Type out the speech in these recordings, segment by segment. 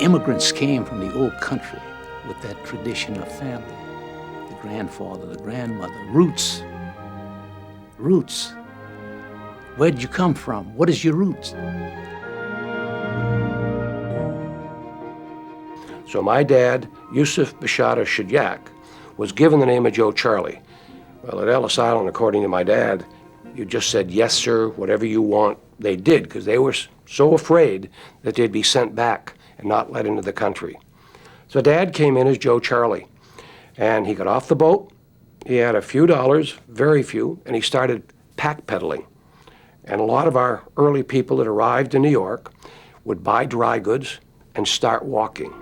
immigrants came from the old country with that tradition of family. The grandfather, the grandmother, roots. Roots. Where did you come from? What is your roots? So my dad, Yusuf Bashara Shadyak, was given the name of Joe Charlie. Well, at Ellis Island, according to my dad, you just said, yes, sir, whatever you want. They did, because they were so afraid that they'd be sent back and not let into the country. So Dad came in as Joe Charlie, and he got off the boat. He had a few dollars, very few, and he started pack peddling. And a lot of our early people that arrived in New York would buy dry goods and start walking.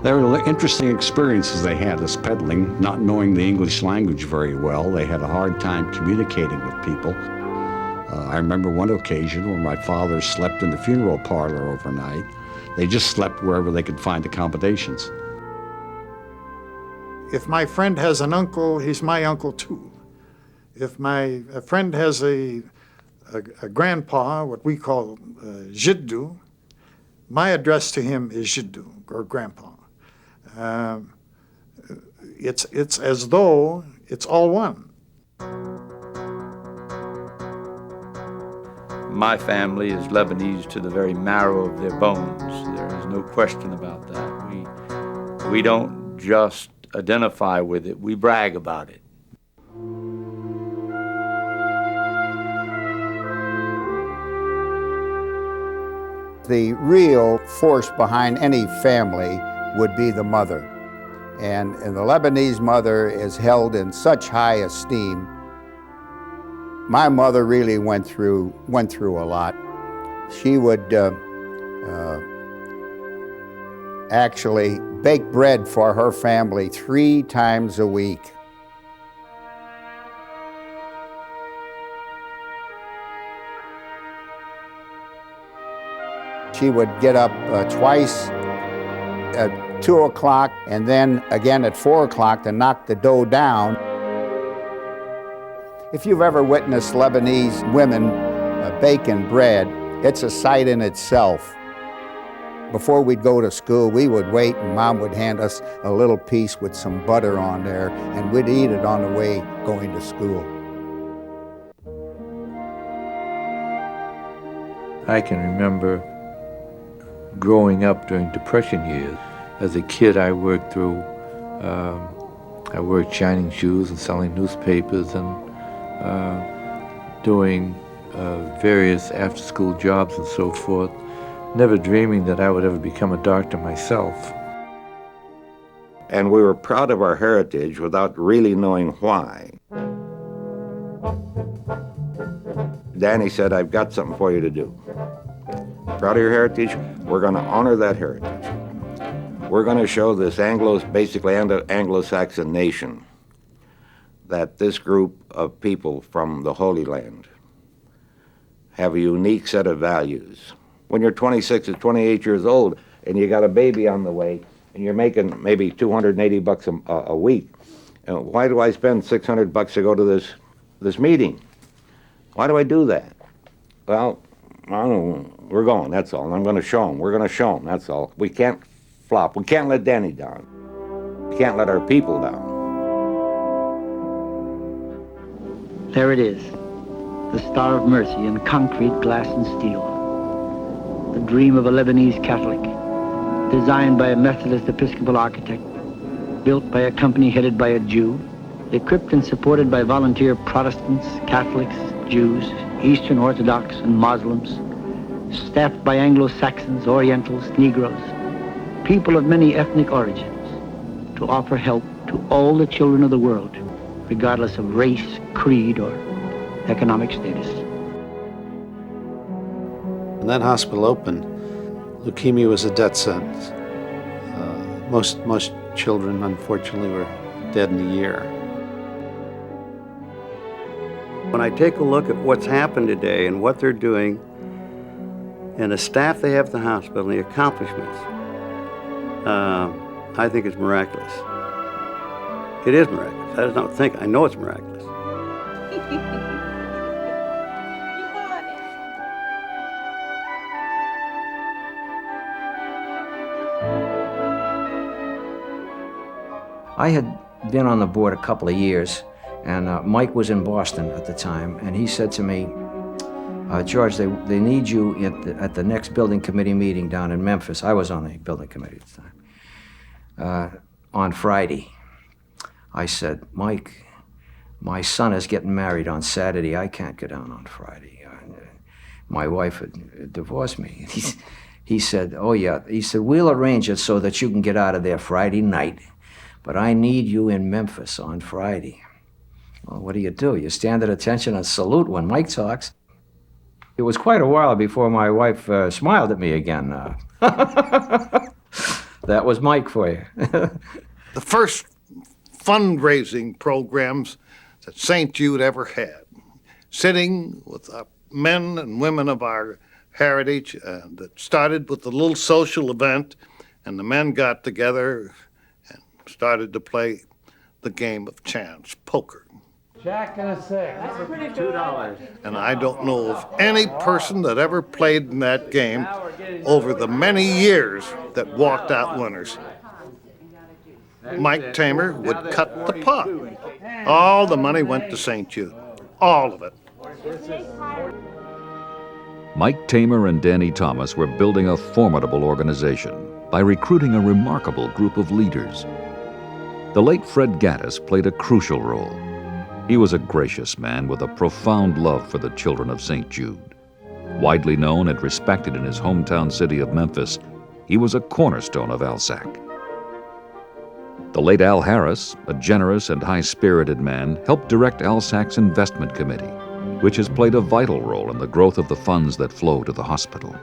There were interesting experiences they had as peddling, not knowing the English language very well. They had a hard time communicating with people. I remember one occasion where my father slept in the funeral parlor overnight. They just slept wherever they could find accommodations. If my friend has an uncle, he's my uncle too. If my friend has a grandpa, what we call Jiddu, my address to him is Jiddu, or grandpa. It's as though it's all one. My family is Lebanese to the very marrow of their bones. There is no question about that. We don't just identify with it, we brag about it. The real force behind any family would be the mother. And the Lebanese mother is held in such high esteem. My mother really went through a lot. She would actually bake bread for her family 3 times a week. She would get up twice at 2 o'clock and then again at 4 o'clock to knock the dough down. If you've ever witnessed Lebanese women baking bread, it's a sight in itself. Before we'd go to school, we would wait and Mom would hand us a little piece with some butter on there, and we'd eat it on the way going to school. I can remember growing up during Depression years. As a kid, I worked shining shoes and selling newspapers and doing various after-school jobs and so forth, never dreaming that I would ever become a doctor myself. And we were proud of our heritage without really knowing why. Danny said, I've got something for you to do. Proud of your heritage? We're going to honor that heritage. We're going to show this basically Anglo-Saxon nation that this group of people from the Holy Land have a unique set of values. When you're 26 or 28 years old and you got a baby on the way and you're making maybe $280 a week, why do I spend $600 to go to this meeting? Why do I do that? Well, I don't know. We're going, that's all. And I'm going to show them. We're going to show them, that's all. We can't flop. We can't let Danny down. We can't let our people down. There it is, the Star of Mercy in concrete, glass, and steel. The dream of a Lebanese Catholic, designed by a Methodist Episcopal architect, built by a company headed by a Jew, equipped and supported by volunteer Protestants, Catholics, Jews, Eastern Orthodox, and Muslims, staffed by Anglo-Saxons, Orientals, Negroes, people of many ethnic origins, to offer help to all the children of the world, regardless of race, creed, or economic status. When that hospital opened, leukemia was a death sentence. Most children, unfortunately, were dead in a year. When I take a look at what's happened today and what they're doing, and the staff they have at the hospital and the accomplishments, I think it's miraculous. It is miraculous. I don't think. I know it's miraculous. I had been on the board a couple of years, and Mike was in Boston at the time, and he said to me, George, they need you at the next building committee meeting down in Memphis. I was on the building committee at the time, on Friday. I said, Mike, my son is getting married on Saturday. I can't go down on Friday. My wife had divorced me. He said, oh yeah. He said, we'll arrange it so that you can get out of there Friday night, but I need you in Memphis on Friday. Well, what do? You stand at attention and salute when Mike talks. It was quite a while before my wife smiled at me again. That was Mike for you. The first fundraising programs that St. Jude ever had, sitting with men and women of our heritage, that started with a little social event, and the men got together and started to play the game of chance, poker. Jack and a six. That's pretty good. $2. And I don't know of any person that ever played in that game over the many years that walked out winners. Mike Tamer would cut the pot. All the money went to St. Jude. All of it. Mike Tamer and Danny Thomas were building a formidable organization by recruiting a remarkable group of leaders. The late Fred Gaddis played a crucial role. He was a gracious man with a profound love for the children of St. Jude. Widely known and respected in his hometown city of Memphis, he was a cornerstone of ALSAC. The late Al Harris, a generous and high-spirited man, helped direct ALSAC's investment committee, which has played a vital role in the growth of the funds that flow to the hospital.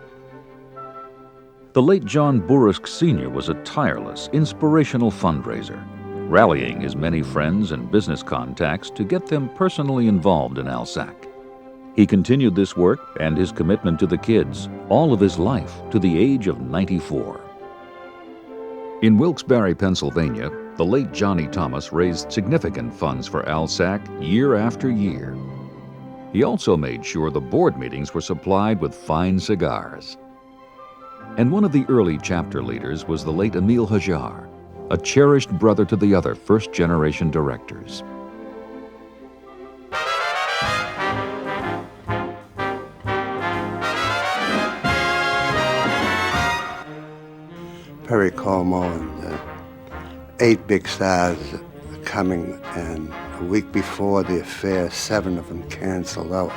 The late John Burisk Sr. was a tireless, inspirational fundraiser, rallying his many friends and business contacts to get them personally involved in ALSAC. He continued this work and his commitment to the kids all of his life to the age of 94. In Wilkes-Barre, Pennsylvania, the late Johnny Thomas raised significant funds for ALSAC year after year. He also made sure the board meetings were supplied with fine cigars. And one of the early chapter leaders was the late Emil Hajar, a cherished brother to the other first-generation directors. Perry Como and 8 big stars coming, and a week before the affair, 7 of them canceled out.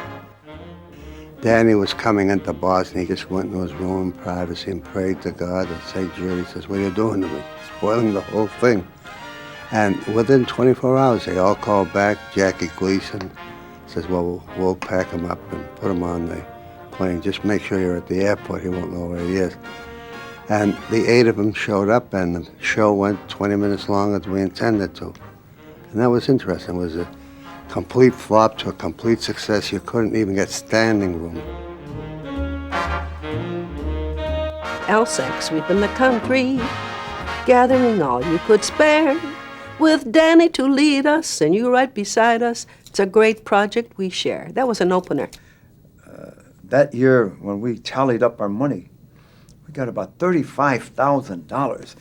Danny was coming into Boston. He just went into his room in privacy and prayed to God and St. Jude. He says, what are you doing to me? Spoiling the whole thing. And within 24 hours, they all called back. Jackie Gleason says, well, we'll pack him up and put him on the plane. Just make sure you're at the airport. He won't know where he is. And the 8 of them showed up, and the show went 20 minutes longer than we intended to. And that was interesting. It was a complete flop to a complete success. You couldn't even get standing room. ALSAC sweeping the country, gathering all you could spare, with Danny to lead us and you right beside us. It's a great project we share. That was an opener. That year, when we tallied up our money, we got about $35,000.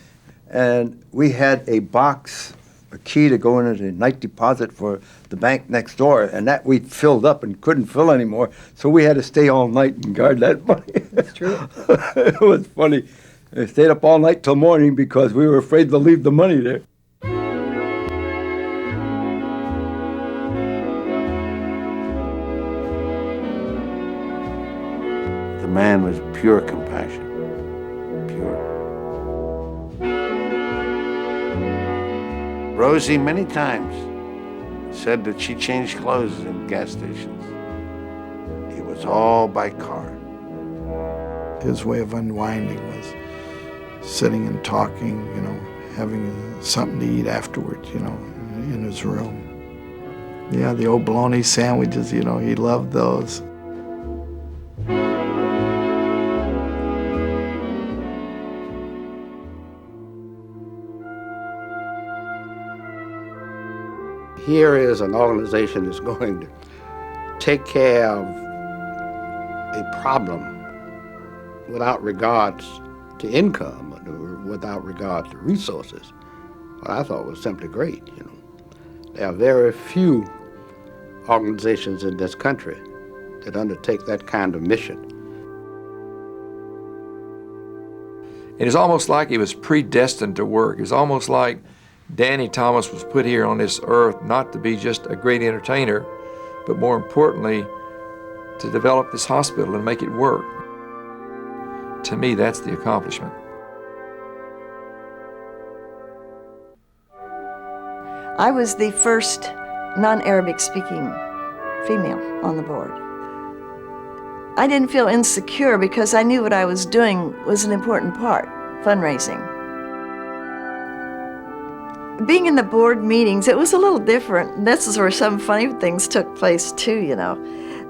And we had a box, a key to go into the night deposit for the bank next door, and that we filled up and couldn't fill anymore. So we had to stay all night and guard that money. That's true. It was funny. I stayed up all night till morning because we were afraid to leave the money there. The man was pure compassion. Rosie many times said that she changed clothes in gas stations. It was all by car. His way of unwinding was sitting and talking, having something to eat afterwards, in his room. Yeah, the old bologna sandwiches, he loved those. here is an organization that's going to take care of a problem without regards to income or without regard to resources. What I thought was simply great, you know. There are very few organizations in this country that undertake that kind of mission. It is almost like he was predestined to work. It's almost like Danny Thomas was put here on this earth not to be just a great entertainer, but more importantly, to develop this hospital and make it work. To me, that's the accomplishment. I was the first non-Arabic speaking female on the board. I didn't feel insecure because I knew what I was doing was an important part, fundraising. Being in the board meetings, it was a little different. This is where some funny things took place too, you know.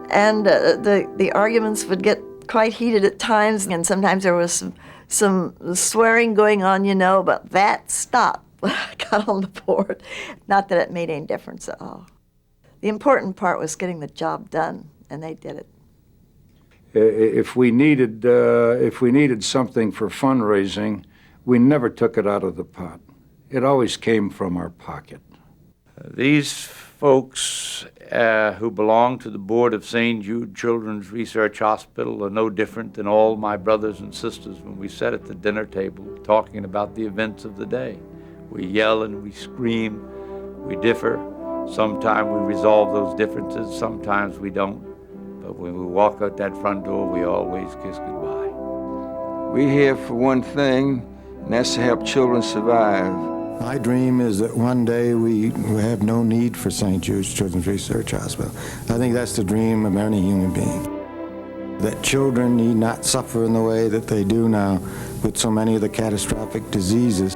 And the arguments would get quite heated at times, and sometimes there was some swearing going on, you know, but that stopped when I got on the board. Not that it made any difference at all. The important part was getting the job done, and they did it. If we needed something for fundraising, we never took it out of the pot. It always came from our pocket. These folks who belong to the board of St. Jude Children's Research Hospital are no different than all my brothers and sisters when we sat at the dinner table talking about the events of the day. We yell and we scream, we differ. Sometimes we resolve those differences, sometimes we don't. But when we walk out that front door, we always kiss goodbye. We're here for one thing, and that's to help children survive. My dream is that one day we have no need for St. Jude's Children's Research Hospital. I think that's the dream of any human being. That children need not suffer in the way that they do now with so many of the catastrophic diseases.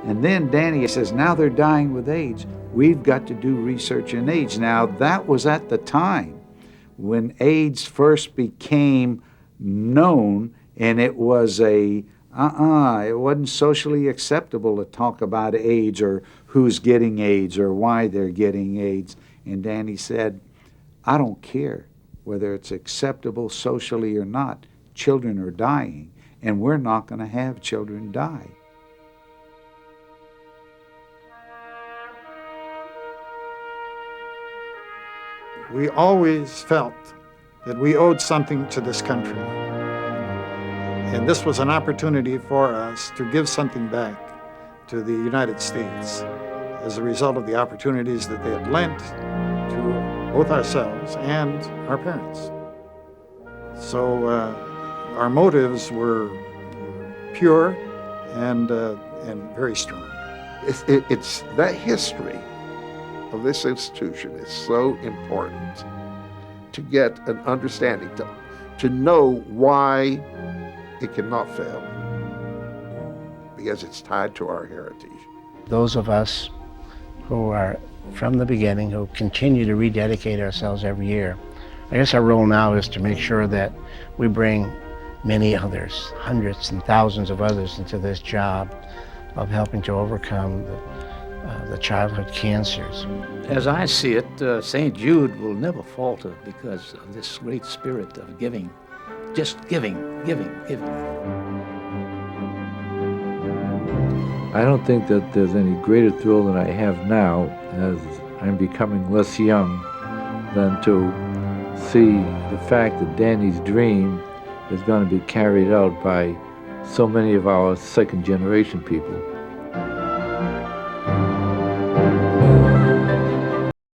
And then Danny says, now they're dying with AIDS. We've got to do research in AIDS. Now, that was at the time when AIDS first became known, and it was it wasn't socially acceptable to talk about AIDS or who's getting AIDS or why they're getting AIDS. And Danny said, I don't care whether it's acceptable socially or not. Children are dying, and we're not going to have children die. We always felt that we owed something to this country. And this was an opportunity for us to give something back to the United States as a result of the opportunities that they had lent to both ourselves and our parents. So our motives were pure and very strong. It's that history of this institution is so important to get an understanding, to know why it cannot fail, because it's tied to our heritage. Those of us who are from the beginning, who continue to rededicate ourselves every year, I guess our role now is to make sure that we bring many others, hundreds and thousands of others, into this job of helping to overcome the childhood cancers. As I see it, St. Jude will never falter because of this great spirit of giving. Just giving, giving, giving. I don't think that there's any greater thrill than I have now as I'm becoming less young than to see the fact that Danny's dream is going to be carried out by so many of our second generation people.